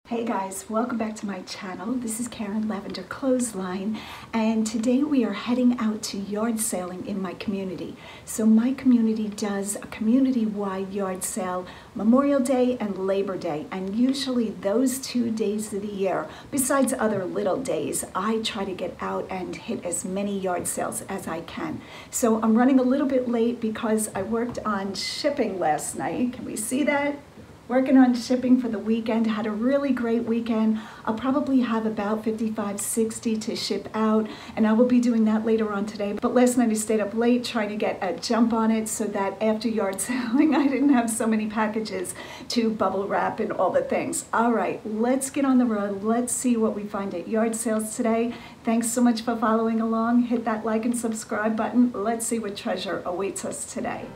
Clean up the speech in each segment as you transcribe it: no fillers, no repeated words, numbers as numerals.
Hey guys, welcome back to my channel. This is Karen Lavenderclothesline, and today we are heading out to yard selling in my community. So my community does a community-wide yard sale Memorial Day and Labor Day, and usually those 2 days of the year, besides other little days, I try to get out and hit as many yard sales as I can. So I'm running a little bit late because I worked on shipping last night. Can we see that? Working on shipping for the weekend, had a really great weekend. I'll probably have about 55, 60 to ship out, and I will be doing that later on today. But last night I stayed up late trying to get a jump on it so that after yard selling, I didn't have so many packages to bubble wrap and all the things. All right, let's get on the road. Let's see what we find at yard sales today. Thanks so much for following along. Hit that like and subscribe button. Let's see what treasure awaits us today.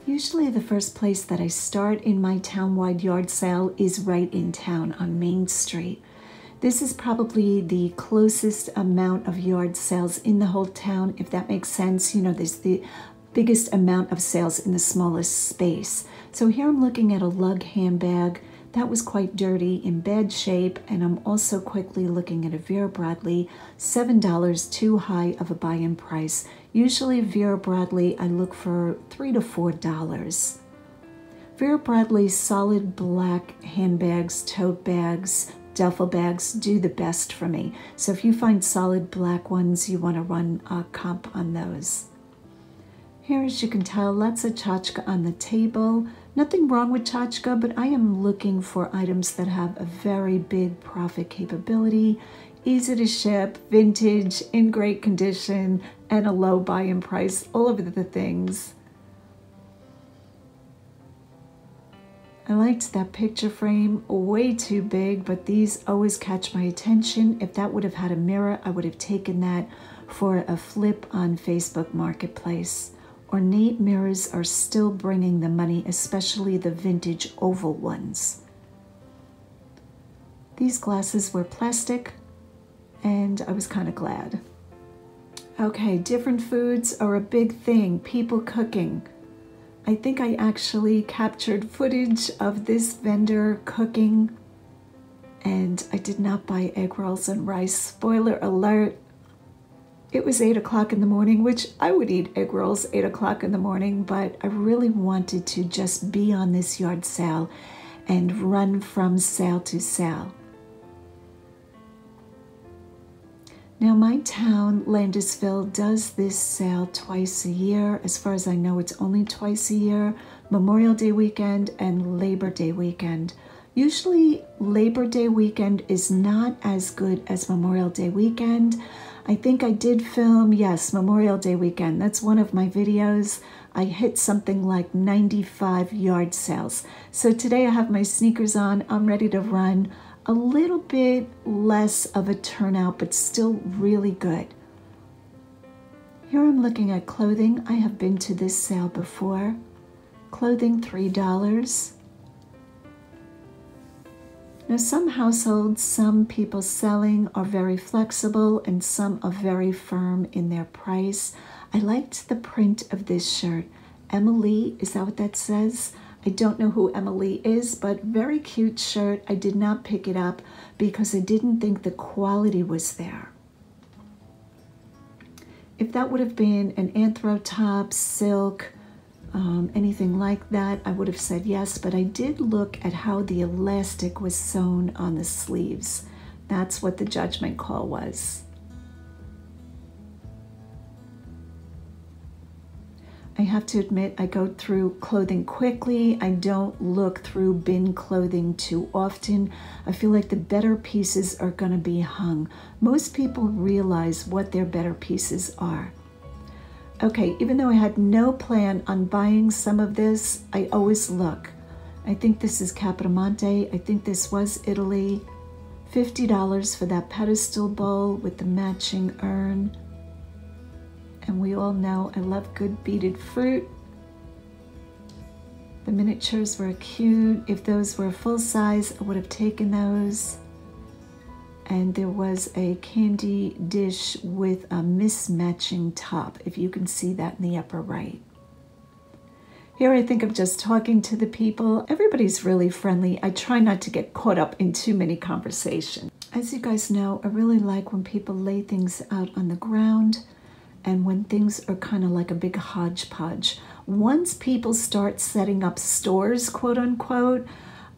Usually the first place that I start in my town-wide yard sale is right in town on Main Street. This is probably the closest amount of yard sales in the whole town, if that makes sense. You know, there's the biggest amount of sales in the smallest space. So here I'm looking at a lug handbag. That was quite dirty, in bad shape, and I'm also quickly looking at a Vera Bradley, $7 too high of a buy-in price. Usually Vera Bradley, I look for $3 to $4. Vera Bradley's solid black handbags, tote bags, duffel bags do the best for me. So if you find solid black ones, you want to run a comp on those. Here, as you can tell, lots of tchotchke on the table. Nothing wrong with tchotchke, but I am looking for items that have a very big profit capability, easy to ship, vintage, in great condition, and a low buy-in price, all of the things. I liked that picture frame, way too big, but these always catch my attention. If that would have had a mirror, I would have taken that for a flip on Facebook Marketplace. Ornate mirrors are still bringing the money, especially the vintage oval ones. These glasses were plastic, and I was kind of glad. Okay, different foods are a big thing. People cooking. I think I actually captured footage of this vendor cooking, and I did not buy egg rolls and rice. Spoiler alert. It was 8 o'clock in the morning, which I would eat egg rolls 8 o'clock in the morning, but I really wanted to just be on this yard sale and run from sale to sale. Now my town, Landersville, does this sale twice a year. As far as I know, it's only twice a year, Memorial Day weekend and Labor Day weekend. Usually Labor Day weekend is not as good as Memorial Day weekend. I think I did film, yes, Memorial Day weekend. That's one of my videos. I hit something like 95 yard sales. So today I have my sneakers on. I'm ready to run. A little bit less of a turnout, but still really good. Here I'm looking at clothing. I have been to this sale before. Clothing, $3. Now some households, some people selling are very flexible and some are very firm in their price. I liked the print of this shirt. Emily, is that what that says? I don't know who Emily is, but very cute shirt. I did not pick it up because I didn't think the quality was there. If that would have been an anthro top, silk, anything like that, I would have said yes, but I did look at how the elastic was sewn on the sleeves. That's what the judgment call was. I have to admit, I go through clothing quickly. I don't look through bin clothing too often. I feel like the better pieces are going to be hung. Most people realize what their better pieces are. Okay, even though I had no plan on buying some of this, I always look. I think this is Capodimonte. I think this was Italy. $50 for that pedestal bowl with the matching urn. And we all know I love good beaded fruit. The miniatures were cute. If those were full size, I would have taken those. and there was a candy dish with a mismatching top, if you can see that in the upper right. Here I think I'm just talking to the people. Everybody's really friendly. I try not to get caught up in too many conversations. As you guys know, I really like when people lay things out on the ground and when things are kind of like a big hodgepodge. Once people start setting up stores, quote unquote,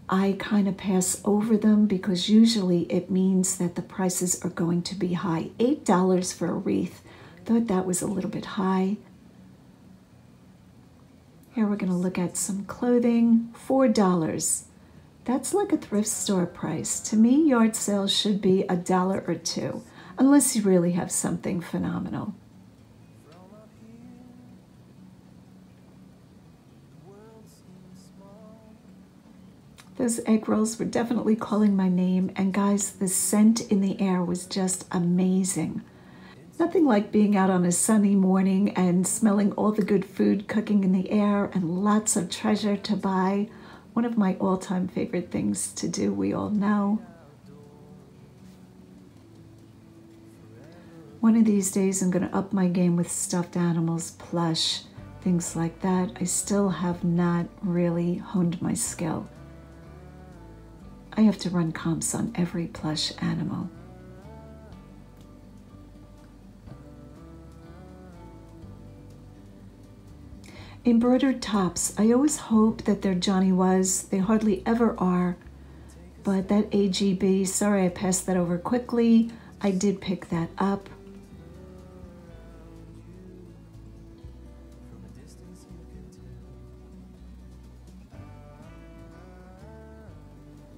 I kind of pass over them because usually it means that the prices are going to be high. $8 for a wreath. Thought that was a little bit high. Here we're going to look at some clothing. $4. That's like a thrift store price. To me, yard sales should be $1 or $2, unless you really have something phenomenal. Those egg rolls were definitely calling my name, and guys, the scent in the air was just amazing. Nothing like being out on a sunny morning and smelling all the good food cooking in the air and lots of treasure to buy. One of my all-time favorite things to do, we all know. One of these days I'm going to up my game with stuffed animals, plush, things like that. I still have not really honed my skill. I have to run comps on every plush animal. Embroidered tops. I always hope that they're Johnny Was. They hardly ever are. But that AGB, sorry I passed that over quickly. I did pick that up.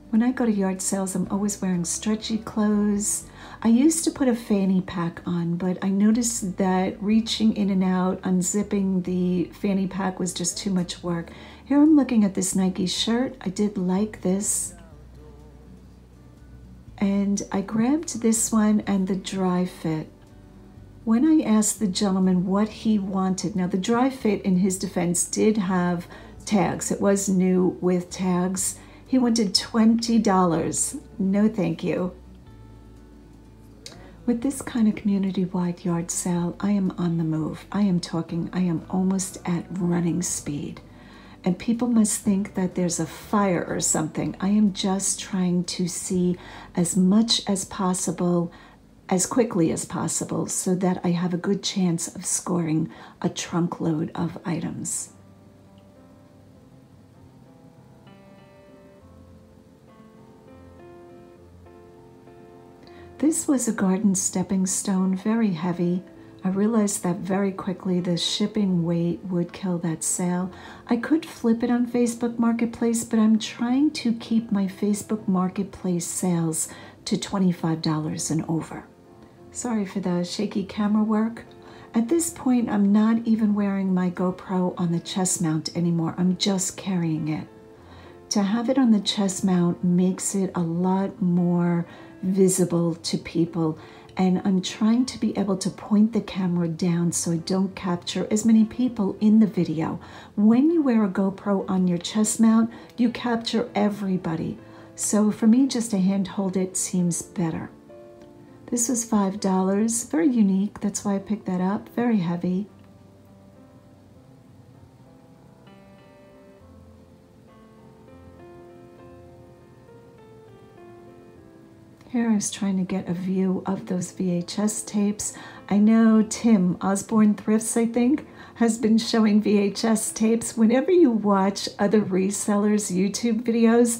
When I go to yard sales, I'm always wearing stretchy clothes. I used to put a fanny pack on, but I noticed that reaching in and out, unzipping the fanny pack was just too much work. Here I'm looking at this Nike shirt. I did like this. And I grabbed this one and the dry fit. When I asked the gentleman what he wanted, now the dry fit in his defense did have tags. It was new with tags. He wanted $20. No, thank you. With this kind of community-wide yard sale, I am on the move. I am almost at running speed. And people must think that there's a fire or something. I am just trying to see as much as possible, as quickly as possible, so that I have a good chance of scoring a trunk load of items. This was a garden stepping stone, very heavy. I realized that very quickly the shipping weight would kill that sale. I could flip it on Facebook Marketplace, but I'm trying to keep my Facebook Marketplace sales to $25 and over. Sorry for the shaky camera work. At this point, I'm not even wearing my GoPro on the chest mount anymore. I'm just carrying it. To have it on the chest mount makes it a lot more visible to people, and I'm trying to be able to point the camera down so I don't capture as many people in the video. When you wear a GoPro on your chest mount, you capture everybody. So for me, just to hand hold it seems better. This was $5, very unique. That's why I picked that up, very heavy. Here I was trying to get a view of those VHS tapes. I know Tim, Osborne Thrifts, I think, has been showing VHS tapes. Whenever you watch other resellers' YouTube videos,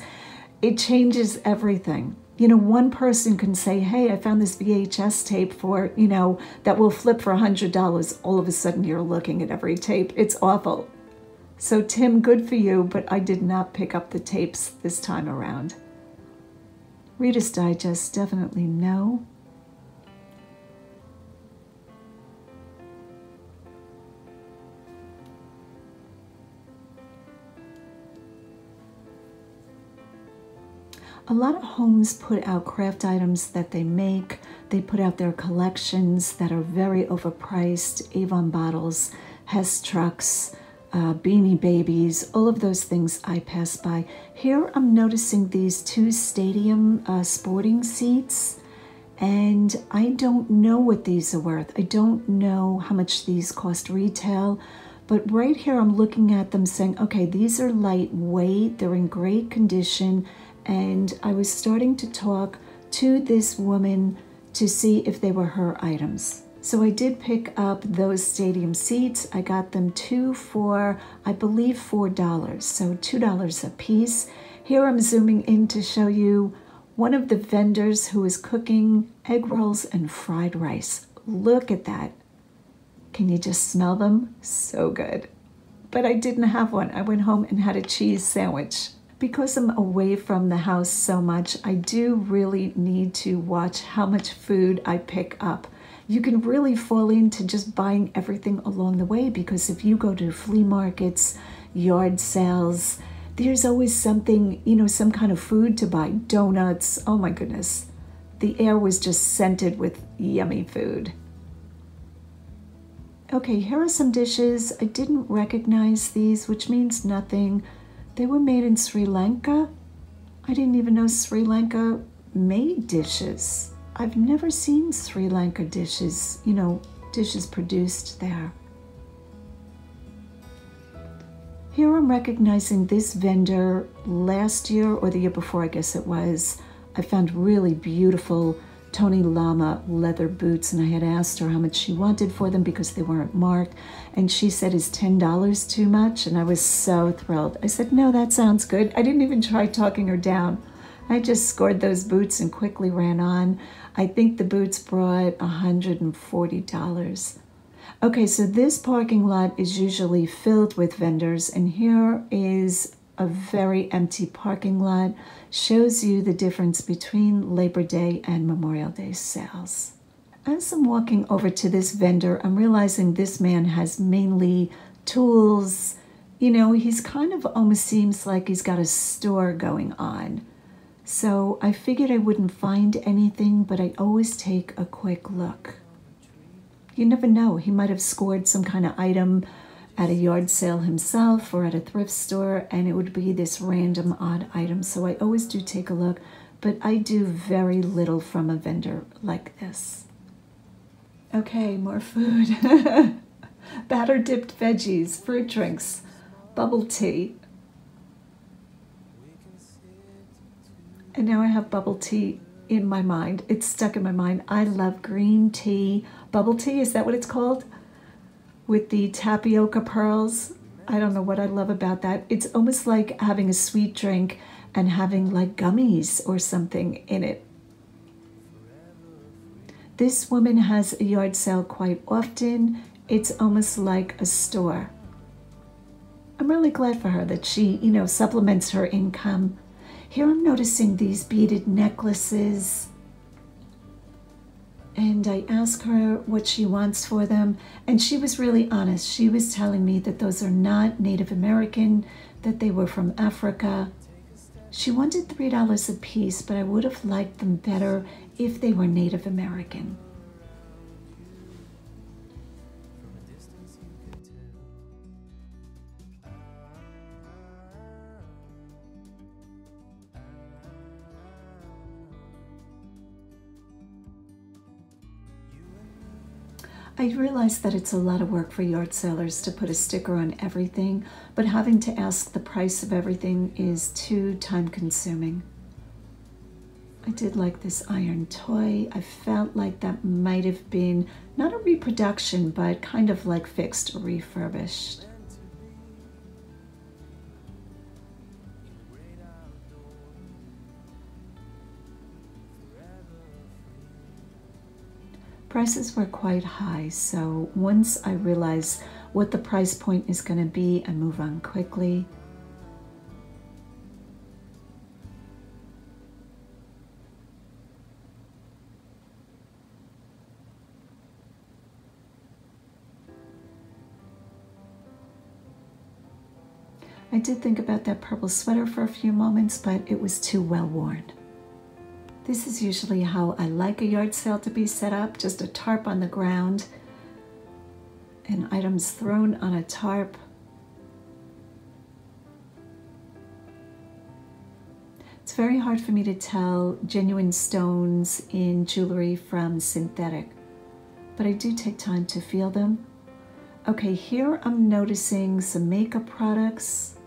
it changes everything. You know, one person can say, hey, I found this VHS tape for, you know, that will flip for $100. All of a sudden you're looking at every tape. It's awful. So Tim, good for you, but I did not pick up the tapes this time around. Reader's Digest, definitely no. A lot of homes put out craft items that they make. They put out their collections that are very overpriced. Avon bottles, Hess trucks, Beanie Babies, all of those things I pass by. Here I'm noticing these two stadium sporting seats, And I don't know what these are worth. I don't know how much these cost retail, but right here I'm looking at them saying, okay, these are lightweight, they're in great condition, and I was starting to talk to this woman to see if they were her items. So I did pick up those stadium seats. I got them two for, I believe, $4, so $2 a piece. Here I'm zooming in to show you one of the vendors who is cooking egg rolls and fried rice. Look at that. Can you just smell them? So good. But I didn't have one. I went home and had a cheese sandwich. Because I'm away from the house so much, I do really need to watch how much food I pick up. You can really fall into just buying everything along the way, because if you go to flea markets, yard sales, there's always something, you know, some kind of food to buy. Donuts, oh my goodness. The air was just scented with yummy food. Okay, here are some dishes. I didn't recognize these, which means nothing. They were made in Sri Lanka. I didn't even know Sri Lanka made dishes. I've never seen Sri Lanka dishes, you know, dishes produced there. Here I'm recognizing this vendor last year or the year before, I guess it was. I found really beautiful Tony Llama leather boots, and I had asked her how much she wanted for them because they weren't marked, and she said, is $10 too much? And I was so thrilled. I said, no, that sounds good. I didn't even try talking her down. I just scored those boots and quickly ran on. I think the boots brought $140. Okay, so this parking lot is usually filled with vendors, and here is a very empty parking lot. Shows you the difference between Labor Day and Memorial Day sales. As I'm walking over to this vendor, I'm realizing this man has mainly tools. You know, he's kind of almost seems like he's got a store going on. So I figured I wouldn't find anything, but I always take a quick look. You never know, he might have scored some kind of item at a yard sale himself or at a thrift store, and it would be this random odd item. So I always do take a look, but I do very little from a vendor like this. Okay, more food. Batter dipped veggies, fruit drinks, bubble tea. And now I have bubble tea in my mind. It's stuck in my mind. I love green tea. Bubble tea, is that what it's called? With the tapioca pearls. I don't know what I love about that. It's almost like having a sweet drink and having like gummies or something in it. This woman has a yard sale quite often. It's almost like a store. I'm really glad for her that she, you know, supplements her income. Here I'm noticing these beaded necklaces, and I asked her what she wants for them, and she was really honest. She was telling me that those are not Native American, that they were from Africa. She wanted $3 a piece, but I would have liked them better if they were Native American. I realize that it's a lot of work for yard sellers to put a sticker on everything, but having to ask the price of everything is too time-consuming. I did like this iron toy. I felt like that might have been not a reproduction, but kind of like fixed or refurbished. Prices were quite high, so once I realize what the price point is going to be, I move on quickly. I did think about that purple sweater for a few moments, but it was too well worn. This is usually how I like a yard sale to be set up, just a tarp on the ground and items thrown on a tarp. It's It's very hard for me to tell genuine stones in jewelry from synthetic, but I do take time to feel them. Okay, here I'm noticing some makeup products,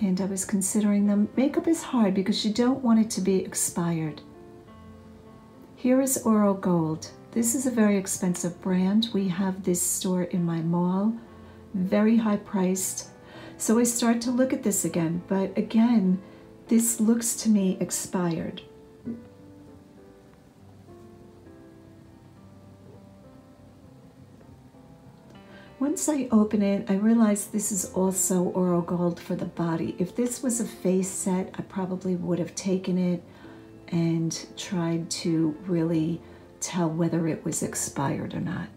and I was considering them. Makeup is hard because you don't want it to be expired. Here is Oro Gold. This is a very expensive brand. We have this store in my mall, very high priced. So I start to look at this again, but again, this looks to me expired. Once I open it, I realize this is also Oro Gold for the body. If this was a face set, I probably would have taken it and tried to really tell whether it was expired or not.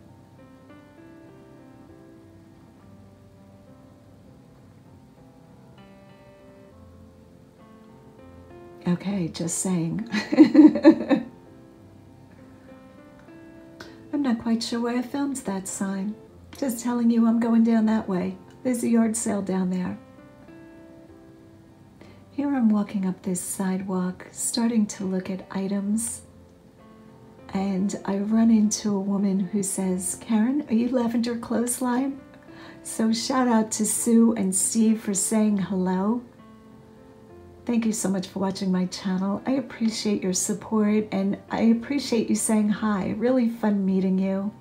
Okay, just saying. I'm not quite sure why I filmed that sign. Just telling you I'm going down that way. There's a yard sale down there. Here I'm walking up this sidewalk, starting to look at items, and I run into a woman who says, "Karen, are you Lavenderclothesline?" So shout out to Sue and Steve for saying hello. Thank you so much for watching my channel. I appreciate your support, and I appreciate you saying hi. Really fun meeting you.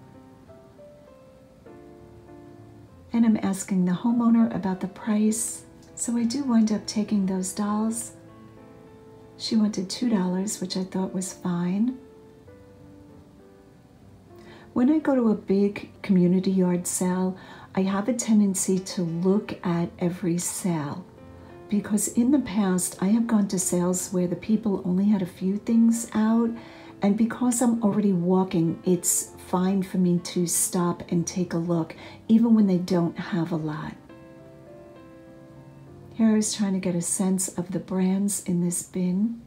And I'm asking the homeowner about the price. So I do wind up taking those dolls. She wanted $2, which I thought was fine. When I go to a big community yard sale, I have a tendency to look at every sale. Because in the past, I have gone to sales where the people only had a few things out, and because I'm already walking, it's fine for me to stop and take a look, even when they don't have a lot. Here I was trying to get a sense of the brands in this bin.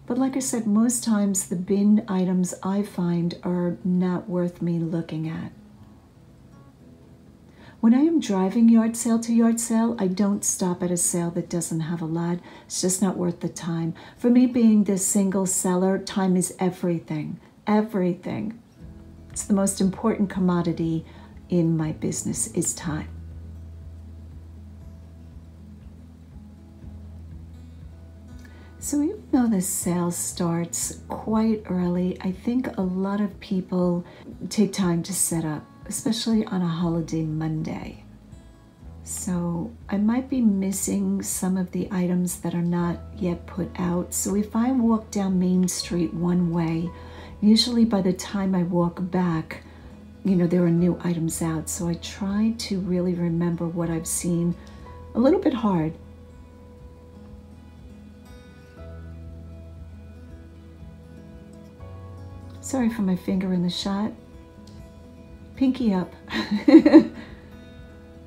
But like I said, most times the bin items I find are not worth me looking at. When I am driving yard sale to yard sale, I don't stop at a sale that doesn't have a lot. It's just not worth the time. For me, being this single seller, time is everything. Everything. It's the most important commodity in my business is time. So even though the sale starts quite early, I think a lot of people take time to set up, especially on a holiday Monday. So I might be missing some of the items that are not yet put out. So if I walk down Main Street one way, usually by the time I walk back, there are new items out. So I try to really remember what I've seen. A little bit hard. Sorry for my finger in the shot. Pinky up.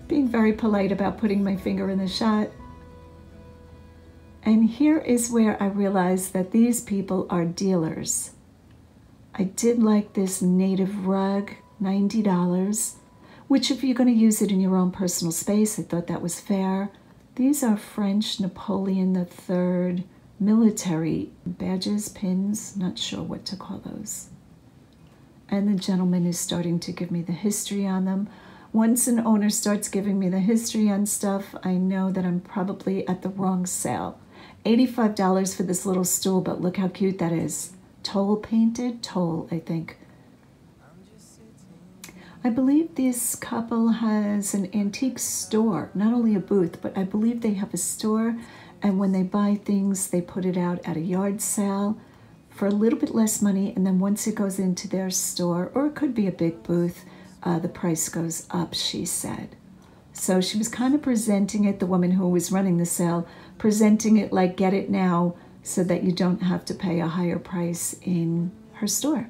Being very polite about putting my finger in the shot. And here is where I realized that these people are dealers. I did like this native rug, $90, which if you're going to use it in your own personal space, I thought that was fair. These are French Napoleon III military badges, pins, not sure what to call those. And the gentleman is starting to give me the history on them. Once an owner starts giving me the history on stuff, I know that I'm probably at the wrong sale. $85 for this little stool, but look how cute that is. Toll painted? Toll, I think. I believe this couple has an antique store, not only a booth, but I believe they have a store, and when they buy things, they put it out at a yard sale for a little bit less money, and then once it goes into their store, or it could be a big booth, the price goes up, she said. So she was kind of presenting it, the woman who was running the sale, presenting it like get it now so that you don't have to pay a higher price in her store.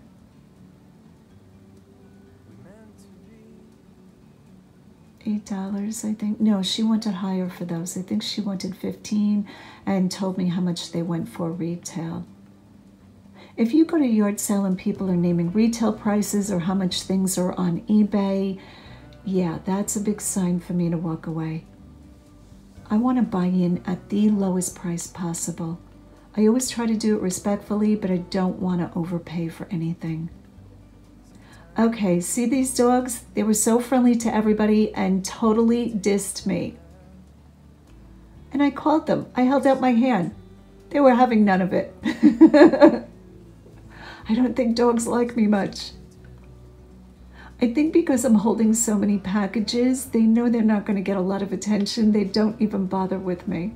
$8, I think. No, she wanted higher for those. I think she wanted $15 and told me how much they went for retail. If you go to a yard sale and people are naming retail prices or how much things are on eBay, yeah, that's a big sign for me to walk away. I want to buy in at the lowest price possible. I always try to do it respectfully, but I don't want to overpay for anything. Okay, see these dogs? They were so friendly to everybody and totally dissed me. And I called them. I held out my hand. They were having none of it. I don't think dogs like me much. I think because I'm holding so many packages, they know they're not going to get a lot of attention. They don't even bother with me.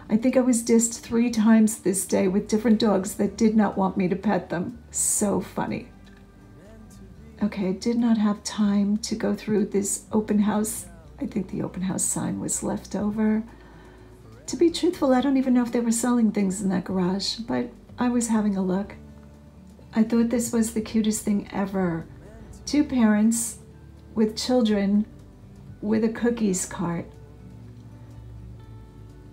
I think I was dissed 3 times this day with different dogs that did not want me to pet them. So funny. Okay, I did not have time to go through this open house. I think the open house sign was left over. To be truthful, I don't even know if they were selling things in that garage, but I was having a look. I thought this was the cutest thing ever. 2 parents with children with a cookies cart.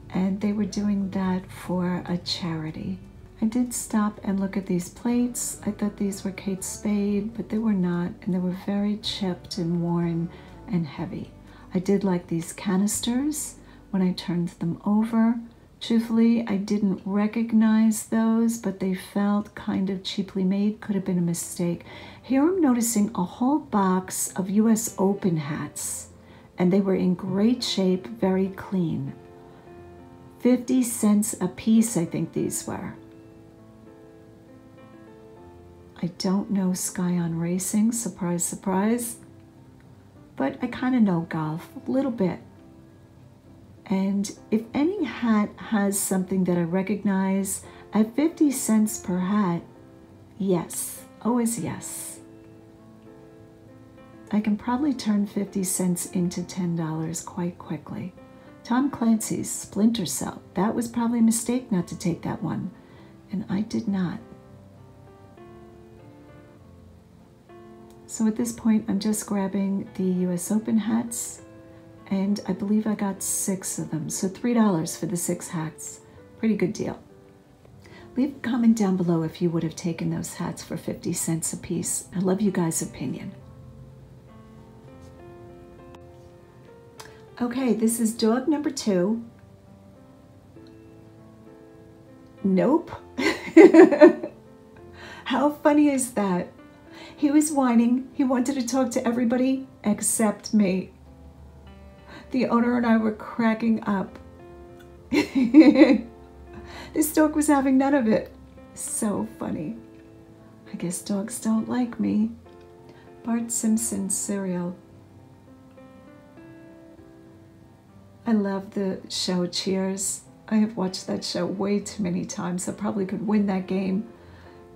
And they were doing that for a charity. I did stop and look at these plates. I thought these were Kate Spade, but they were not, and they were very chipped and worn and heavy. I did like these canisters when I turned them over. Truthfully, I didn't recognize those, but they felt kind of cheaply made. Could have been a mistake. Here I'm noticing a whole box of US Open hats, and they were in great shape, very clean. 50 cents a piece, I think these were. I don't know Scion Racing, surprise, surprise, but I kind of know golf, a little bit. And if any hat has something that I recognize at 50 cents per hat, yes, always yes. I can probably turn 50 cents into $10 quite quickly. Tom Clancy's Splinter Cell, that was probably a mistake not to take that one, and I did not. So at this point, I'm just grabbing the US Open hats, and I believe I got 6 of them, so $3 for the 6 hats. Pretty good deal. Leave a comment down below if you would have taken those hats for 50 cents a piece. I love you guys' opinion. Okay, this is dog number 2. Nope. How funny is that? He was whining. He wanted to talk to everybody except me. The owner and I were cracking up. This dog was having none of it. So funny. I guess dogs don't like me. Bart Simpson cereal. I love the show Cheers. I have watched that show way too many times. I probably could win that game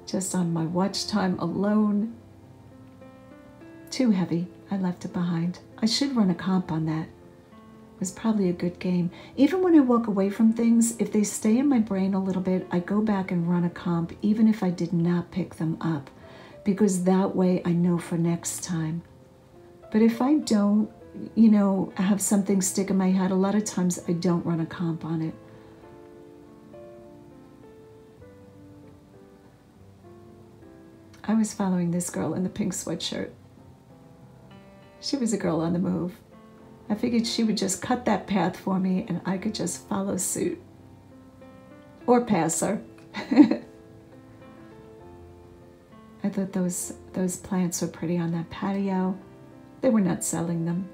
just on my watch time alone. Too heavy. I left it behind. I should run a comp on that. It was probably a good game. Even when I walk away from things, if they stay in my brain a little bit, I go back and run a comp, even if I did not pick them up, because that way I know for next time. But if I don't, you know, have something stick in my head, a lot of times I don't run a comp on it. I was following this girl in the pink sweatshirt. She was a girl on the move. I figured she would just cut that path for me and I could just follow suit. Or pass her. I thought those plants were pretty on that patio. They were not selling them.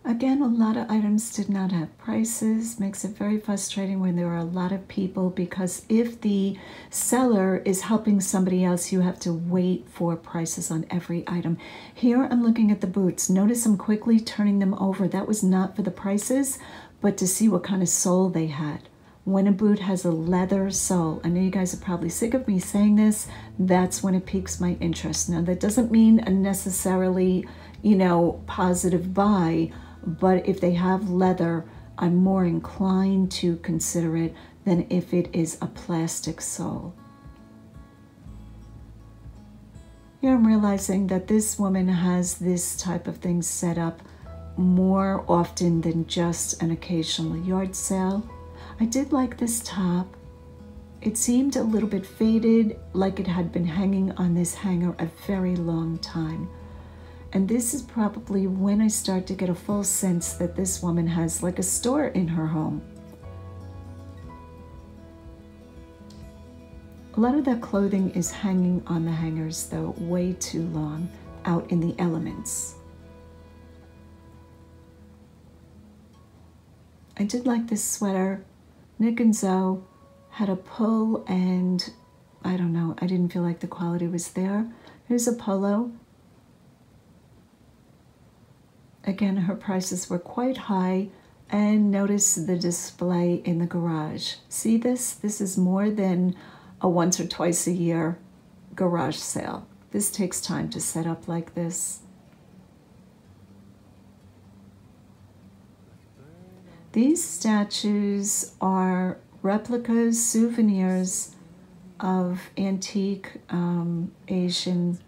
Again, a lot of items did not have prices. Makes it very frustrating when there are a lot of people, because if the seller is helping somebody else, you have to wait for prices on every item. Here I'm looking at the boots. Notice I'm quickly turning them over. That was not for the prices, but to see what kind of sole they had. When a boot has a leather sole, I know you guys are probably sick of me saying this, that's when it piques my interest. Now, that doesn't mean a necessarily, you know, positive buy, but if they have leather, I'm more inclined to consider it than if it is a plastic sole. Here I'm realizing that this woman has this type of thing set up more often than just an occasional yard sale. I did like this top. It seemed a little bit faded, like it had been hanging on this hanger a very long time. And this is probably when I start to get a full sense that this woman has like a store in her home. A lot of that clothing is hanging on the hangers though, way too long, out in the elements. I did like this sweater. Nick and Zoe had a pull and I don't know, I didn't feel like the quality was there. Here's a polo. Again, her prices were quite high, and notice the display in the garage. See this? This is more than a once or twice a year garage sale. This takes time to set up like this. These statues are replicas, souvenirs of antique Asian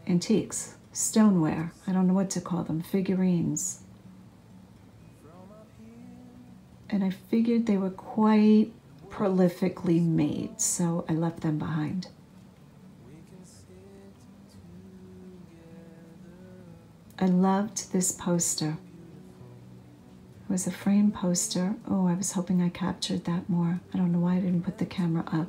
antiques. Stoneware, I don't know what to call them, figurines. And I figured they were quite prolifically made, so I left them behind. I loved this poster. It was a frame poster. Oh, I was hoping I captured that more. I don't know why I didn't put the camera up.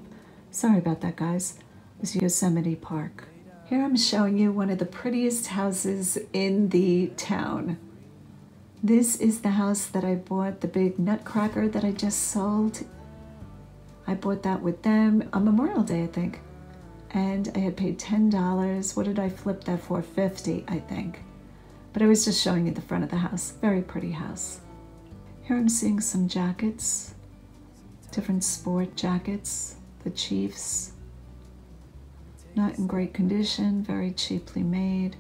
Sorry about that, guys. It was Yosemite Park. Here I'm showing you one of the prettiest houses in the town. This is the house that I bought, the big nutcracker that I just sold. I bought that with them on Memorial Day, I think. And I had paid $10. What did I flip that for? $50, I think. But I was just showing you the front of the house. Very pretty house. Here I'm seeing some jackets, different sport jackets, the Chiefs. Not in great condition, very cheaply made.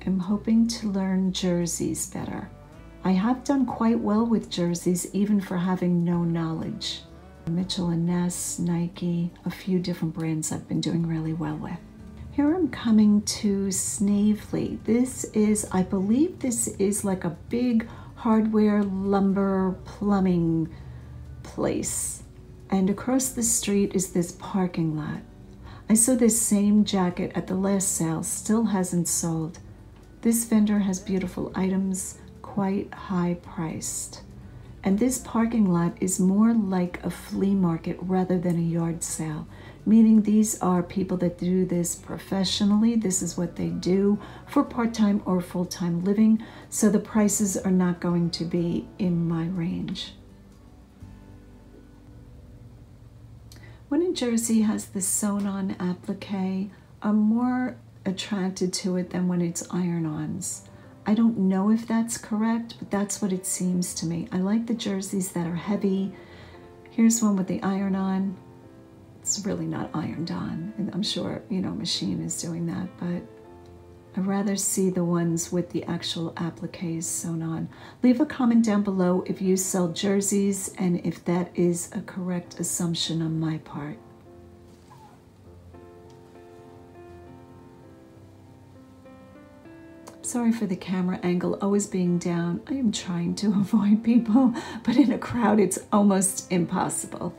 I'm hoping to learn jerseys better. I have done quite well with jerseys, even for having no knowledge. Mitchell & Ness, Nike, a few different brands I've been doing really well with. Here I'm coming to Snavely. This is, I believe this is like a big hardware, lumber, plumbing place. And across the street is this parking lot. I saw this same jacket at the last sale, still hasn't sold. This vendor has beautiful items, quite high priced. And this parking lot is more like a flea market rather than a yard sale, meaning these are people that do this professionally. This is what they do for part-time or full-time living, so the prices are not going to be in my range. When a jersey has the sewn-on applique, I'm more attracted to it than when it's iron-ons. I don't know if that's correct, but that's what it seems to me. I like the jerseys that are heavy. Here's one with the iron-on. It's really not ironed on, and I'm sure, you know, machine is doing that, but I'd rather see the ones with the actual appliques sewn on. Leave a comment down below if you sell jerseys and if that is a correct assumption on my part. Sorry for the camera angle always being down. I am trying to avoid people, but in a crowd it's almost impossible.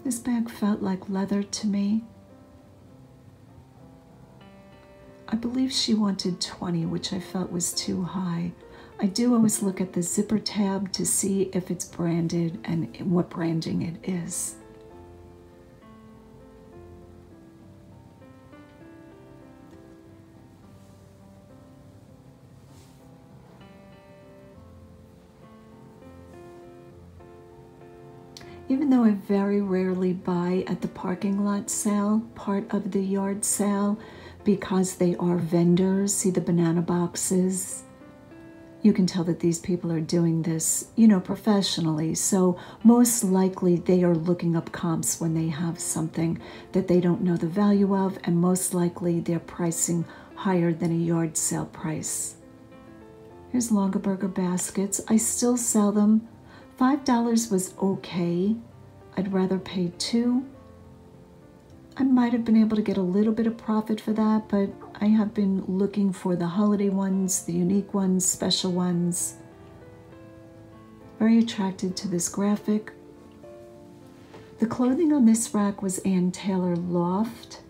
This bag felt like leather to me. I believe she wanted 20, which I felt was too high. I do always look at the zipper tab to see if it's branded and what branding it is. Even though I very rarely buy at the parking lot sale, part of the yard sale, because they are vendors, see the banana boxes? You can tell that these people are doing this, you know, professionally. So most likely they are looking up comps when they have something that they don't know the value of, and most likely they're pricing higher than a yard sale price. Here's Longaberger baskets. I still sell them. $5 was okay. I'd rather pay $2. I might have been able to get a little bit of profit for that, but I have been looking for the holiday ones, the unique ones, special ones. Very attracted to this graphic. The clothing on this rack was Ann Taylor Loft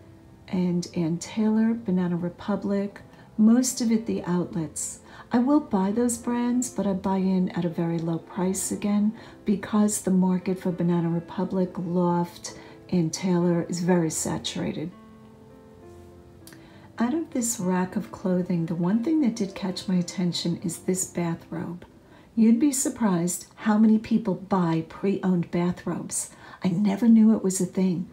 and Ann Taylor, Banana Republic, most of it the outlets. I will buy those brands, but I buy in at a very low price again because the market for Banana Republic, Loft, and Taylor is very saturated. Out of this rack of clothing, the one thing that did catch my attention is this bathrobe. You'd be surprised how many people buy pre-owned bathrobes. I never knew it was a thing.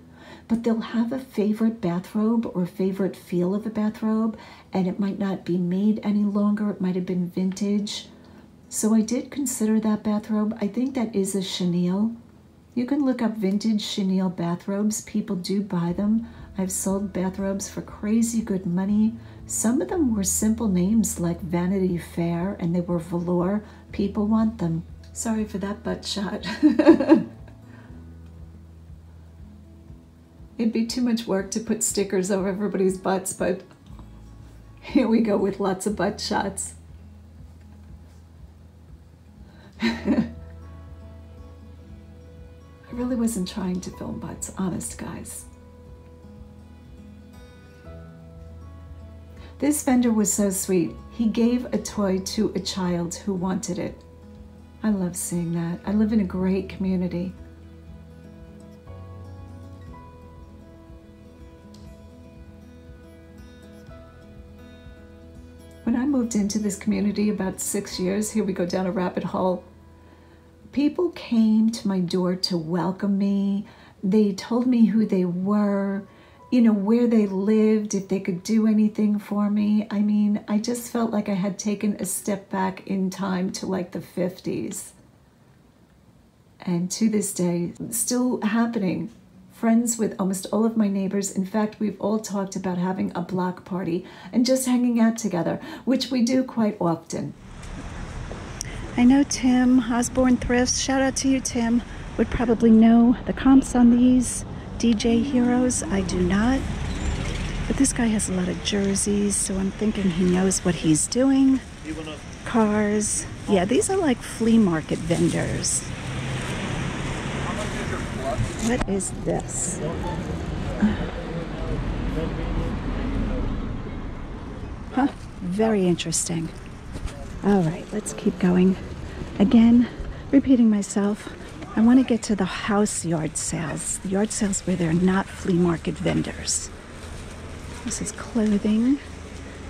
But they'll have a favorite bathrobe or favorite feel of a bathrobe, and it might not be made any longer. It might have been vintage. So I did consider that bathrobe. I think that is a chenille. You can look up vintage chenille bathrobes. People do buy them. I've sold bathrobes for crazy good money. Some of them were simple names like Vanity Fair, and they were velour. People want them. Sorry for that butt shot. It'd be too much work to put stickers over everybody's butts, but here we go with lots of butt shots. I really wasn't trying to film butts, honest guys. This vendor was so sweet. He gave a toy to a child who wanted it. I love seeing that. I live in a great community. When I moved into this community about 6 years, here we go down a rabbit hole, people came to my door to welcome me. They told me who they were, you know, where they lived, if they could do anything for me. I mean, I just felt like I had taken a step back in time to like the 50s. And to this day, still happening. Friends with almost all of my neighbors. In fact, we've all talked about having a block party and just hanging out together, which we do quite often. I know Tim, Osborne Thrifts, shout out to you, Tim, would probably know the comps on these. DJ Heroes, I do not. But this guy has a lot of jerseys, so I'm thinking he knows what he's doing. Cars. Yeah, these are like flea market vendors. What is this? Huh, very interesting. All right, let's keep going. Again, repeating myself, I want to get to the house yard sales. The yard sales where they're not flea market vendors. This is clothing.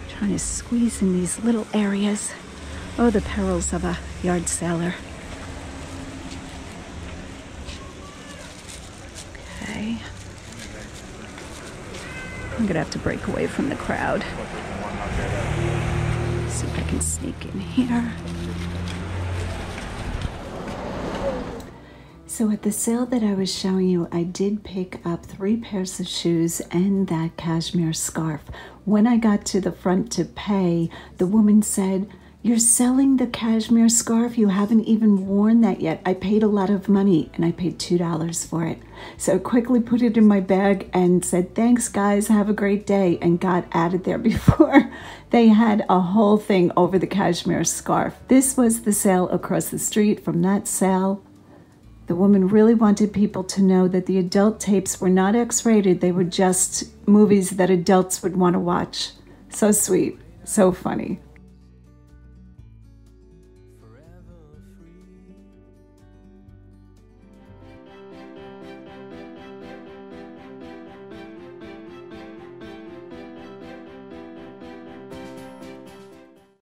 Trying to squeeze in these little areas. Oh, the perils of a yard seller. Okay. I'm gonna have to break away from the crowd. See if I can sneak in here. So at the sale that I was showing you, I did pick up 3 pairs of shoes and that cashmere scarf. When I got to the front to pay, the woman said, "You're selling the cashmere scarf? You haven't even worn that yet." I paid a lot of money and I paid $2 for it. So I quickly put it in my bag and said, "Thanks guys, have a great day," and got out of there before they had a whole thing over the cashmere scarf. This was the sale across the street from that sale. The woman really wanted people to know that the adult tapes were not X-rated. They were just movies that adults would want to watch. So sweet, so funny.